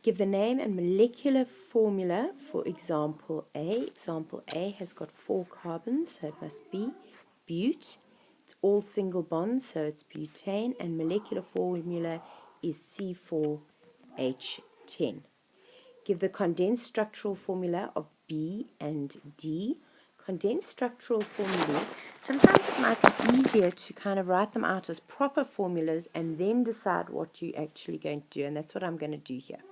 Give the name and molecular formula for example A. Example A has got 4 carbons, so it must be bute. It's all single bonds, so it's butane, and molecular formula is C4H10. Give the condensed structural formula of B and D. Condensed structural formulae, sometimes it might be easier to kind of write them out as proper formulas and then decide what you're actually going to do, and that's what I'm going to do here.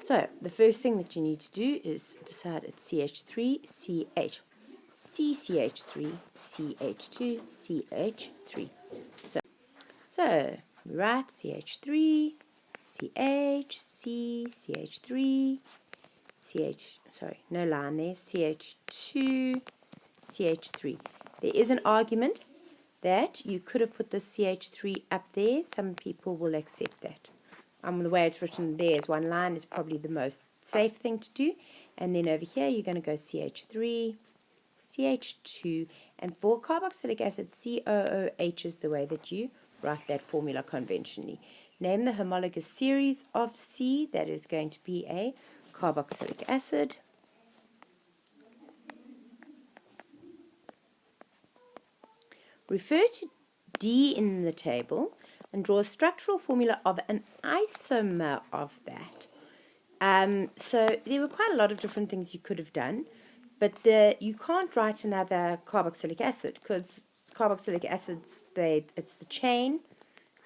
So, the first thing that you need to do is decide it's CH3, CH, CCH3, CH2, CH3. So we write CH3, CH, C, CH3, CH, sorry, no line there, CH2, CH3. There is an argument that you could have put the CH3 up there. Some people will accept that. The way it's written there as one line is probably the most safe thing to do. And then over here, you're going to go CH3, CH2, and for carboxylic acid, COOH is the way that you write that formula conventionally. Name the homologous series of C. That is going to be a carboxylic acid. Refer to D in the table and draw a structural formula of an isomer of that. So there were quite a lot of different things you could have done, but you can't write another carboxylic acid because carboxylic acids, it's the chain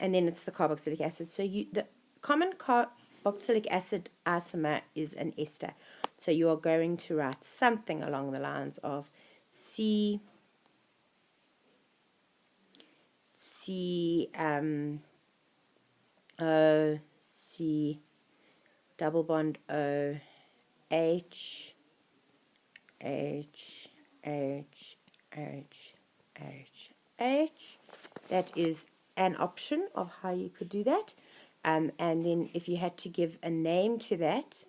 and then it's the carboxylic acid. So the common carboxylic acid isomer is an ester. So you are going to write something along the lines of C O, C, double bond O, H, H, H, H, H, H. That is an option of how you could do that. And then if you had to give a name to that,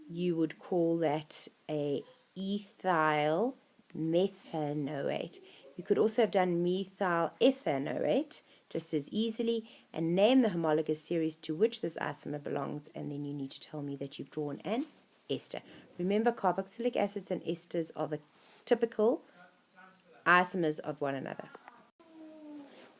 you would call that a ethyl methanoate. You could also have done methyl ethanoate just as easily and name the homologous series to which this isomer belongs, and then you need to tell me that you've drawn an ester. Remember, carboxylic acids and esters are the typical isomers of one another.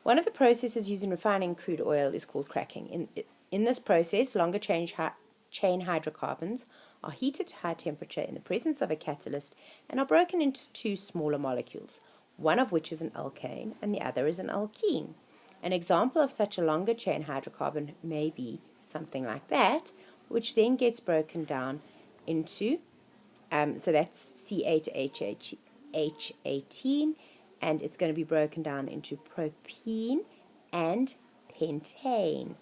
One of the processes used in refining crude oil is called cracking. In this process, longer chain hydrocarbons are heated to high temperature in the presence of a catalyst and are broken into 2 smaller molecules, one of which is an alkane and the other is an alkene. An example of such a longer chain hydrocarbon may be something like that, which then gets broken down into, so that's C8H18, and it's going to be broken down into propene and pentane.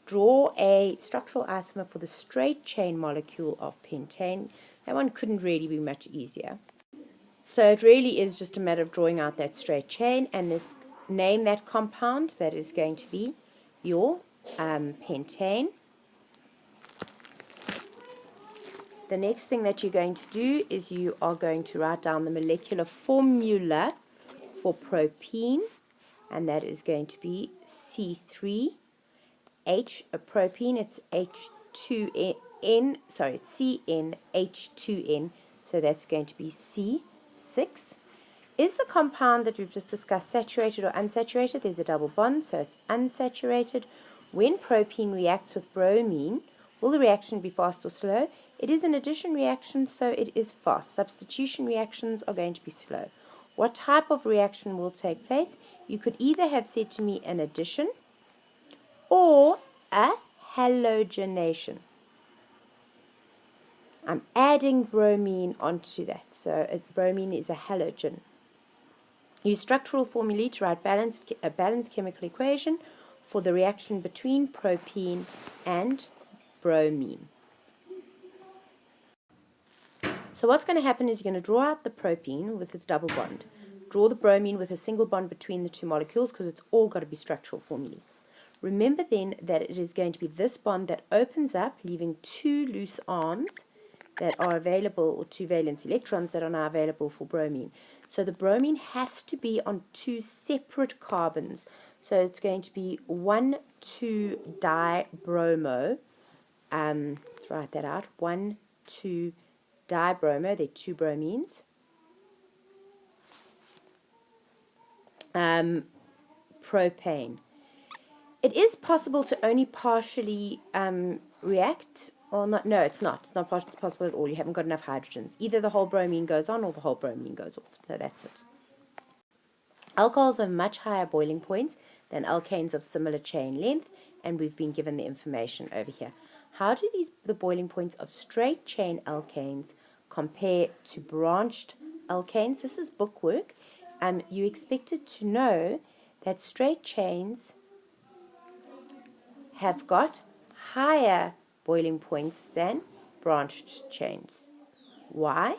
Draw a structural isomer for the straight chain molecule of pentane. That one couldn't really be much easier. So it really is just a matter of drawing out that straight chain, and this name that compound that is going to be your pentane. The next thing that you're going to do is you are going to write down the molecular formula for propene, and that is going to be C3H, propene, it's H2N, sorry, it's CnH2n, so that's going to be C6. Is the compound that we've just discussed saturated or unsaturated? There's a double bond, so it's unsaturated. When propene reacts with bromine, will the reaction be fast or slow? It is an addition reaction, so it is fast. Substitution reactions are going to be slow. What type of reaction will take place? You could either have said to me an addition or a halogenation. I'm adding bromine onto that, so bromine is a halogen. Use structural formulae to write a balanced chemical equation for the reaction between propene and bromine. So what's going to happen is you're going to draw out the propene with its double bond. Draw the bromine with a single bond between the 2 molecules because it's all got to be structural formulae. Remember then that it is going to be this bond that opens up, leaving 2 loose arms that are available, or 2 valence electrons that are now available for bromine. So the bromine has to be on 2 separate carbons. So it's going to be 1,2-dibromo Let's write that out. 1,2-dibromo. They're 2 bromines. Propane. It is possible to only partially react, or not. No, it's not. It's not possible at all. You haven't got enough hydrogens. Either the whole bromine goes on or the whole bromine goes off. So that's it. Alcohols have much higher boiling points than alkanes of similar chain length, and we've been given the information over here. How do the boiling points of straight chain alkanes compare to branched alkanes? This is bookwork. You expected to know that straight chains have got higher boiling points than branched chains. Why?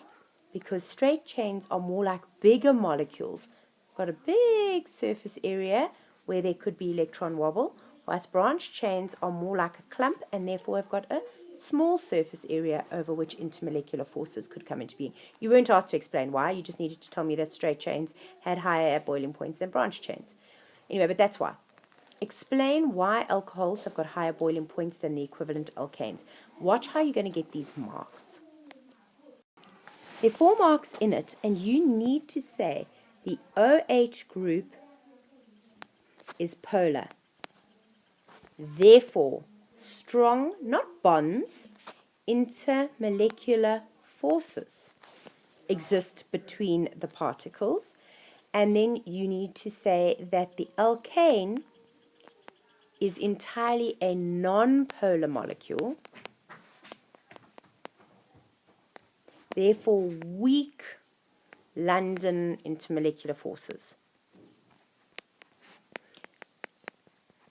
Because straight chains are more like bigger molecules. Got a big surface area where there could be electron wobble, whilst branched chains are more like a clump and therefore have got a small surface area over which intermolecular forces could come into being. You weren't asked to explain why, you just needed to tell me that straight chains had higher boiling points than branched chains. Anyway, but that's why. Explain why alcohols have got higher boiling points than the equivalent alkanes. Watch how you're going to get these marks. There are 4 marks in it, and you need to say the OH group is polar. Therefore, strong, not bonds, intermolecular forces exist between the particles. And then you need to say that the alkane is entirely a non-polar molecule, therefore weak London intermolecular forces.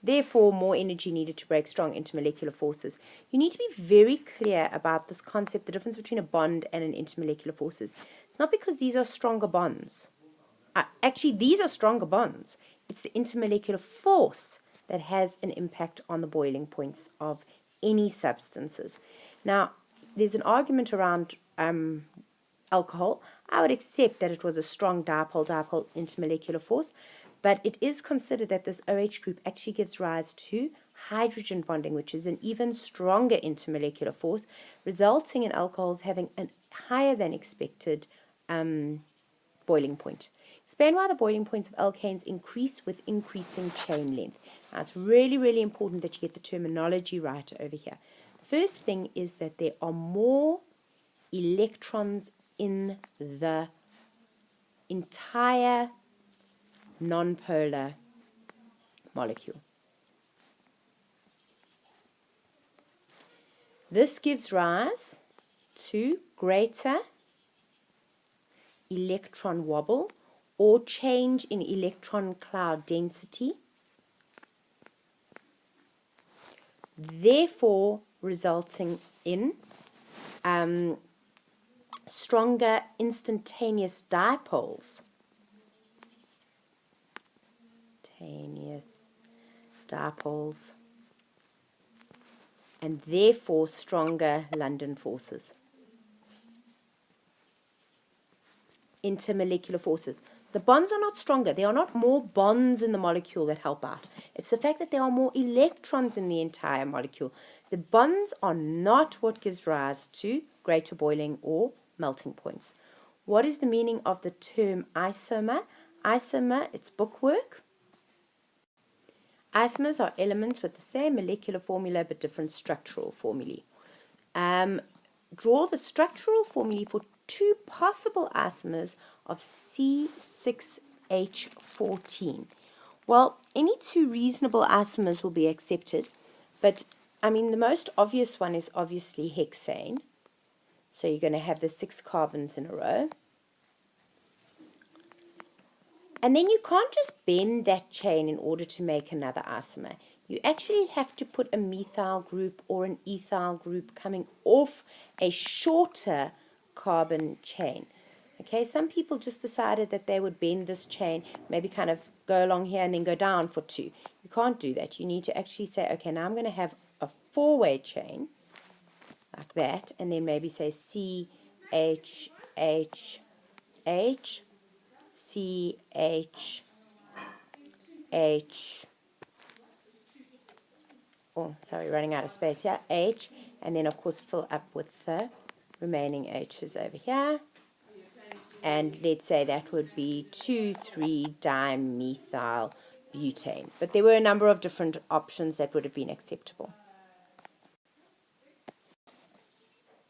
Therefore, more energy needed to break strong intermolecular forces. You need to be very clear about this concept, the difference between a bond and an intermolecular forces. It's not because these are stronger bonds. Actually, these are stronger bonds. It's the intermolecular force that has an impact on the boiling points of any substances. Now, there's an argument around alcohol. I would accept that it was a strong dipole intermolecular force, but it is considered that this OH group actually gives rise to hydrogen bonding, which is an even stronger intermolecular force, resulting in alcohols having a higher than expected boiling point. Explain why the boiling points of alkanes increase with increasing chain length. Now, it's really, really important that you get the terminology right over here. The first thing is that there are more electrons in the entire nonpolar molecule. This gives rise to greater electron wobble or change in electron cloud density, therefore resulting in stronger instantaneous dipoles. And therefore stronger London forces. Intermolecular forces. The bonds are not stronger. There are not more bonds in the molecule that help out. It's the fact that there are more electrons in the entire molecule. The bonds are not what gives rise to greater boiling or melting points. What is the meaning of the term isomer? Isomer, it's bookwork. Isomers are elements with the same molecular formula but different structural formulae. Draw the structural formulae for 2 possible isomers of C6H14. Well, any 2 reasonable isomers will be accepted, but I mean the most obvious one is obviously hexane. So you're going to have the 6 carbons in a row. And then you can't just bend that chain in order to make another isomer. You actually have to put a methyl group or an ethyl group coming off a shorter carbon chain. Okay, some people just decided that they would bend this chain, maybe kind of go along here and then go down for 2. You can't do that. You need to actually say, okay, now I'm going to have a 4-way chain like that, and then maybe say C, H, H, H, C, H, H, running out of space here, H, and then of course fill up with the remaining H's over here. And let's say that would be 2,3-dimethyl butane. But there were a number of different options that would have been acceptable.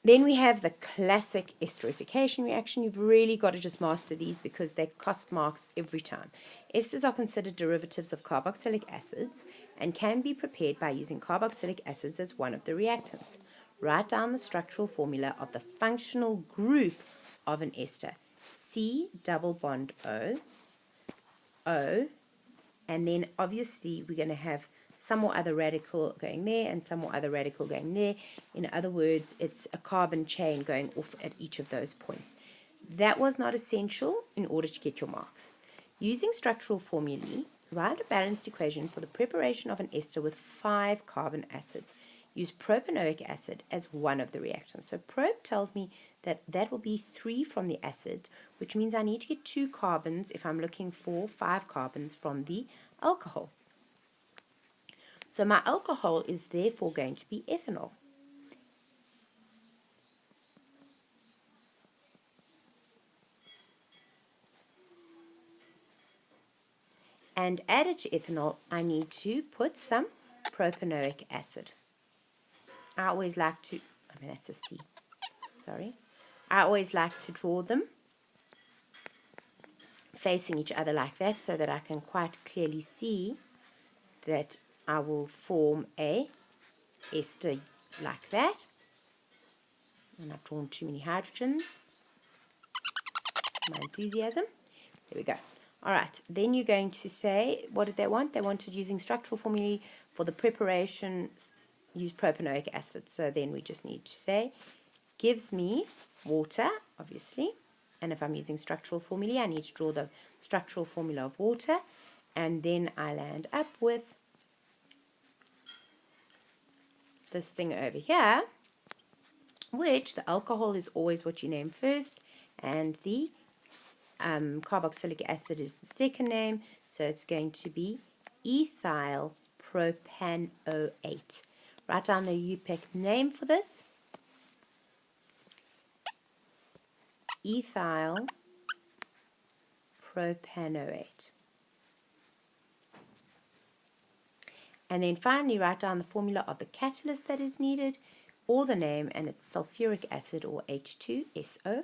Then we have the classic esterification reaction. You've really got to just master these because they cost marks every time. Esters are considered derivatives of carboxylic acids and can be prepared by using carboxylic acids as one of the reactants. Write down the structural formula of the functional group of an ester. C double bond O, O, and then obviously we're going to have some or other radical going there and some or other radical going there. In other words, it's a carbon chain going off at each of those points. That was not essential in order to get your marks. Using structural formulae, write a balanced equation for the preparation of an ester with 5 carbon acids. Use propanoic acid as one of the reactants. So prop tells me that that will be 3 from the acid, which means I need to get 2 carbons if I'm looking for 5 carbons from the alcohol. So my alcohol is therefore going to be ethanol. And added to ethanol, I need to put some propanoic acid. I always like to, that's a C, sorry. I always like to draw them facing each other like that so that I can quite clearly see that I will form a ester like that. And I've drawn too many hydrogens. My enthusiasm. There we go. All right, then you're going to say, what did they want? They wanted using structural formulae for the preparation, use propanoic acid. So then we just need to say, gives me water, obviously. And if I'm using structural formulae, I need to draw the structural formula of water. And then I land up with this thing over here, which the alcohol is always what you name first, and the carboxylic acid is the second name, so it's going to be ethyl propanoate. Write down the UPEC name for this. Ethyl propanoate. And then finally write down the formula of the catalyst that is needed, or the name, and it's sulfuric acid or H2SO.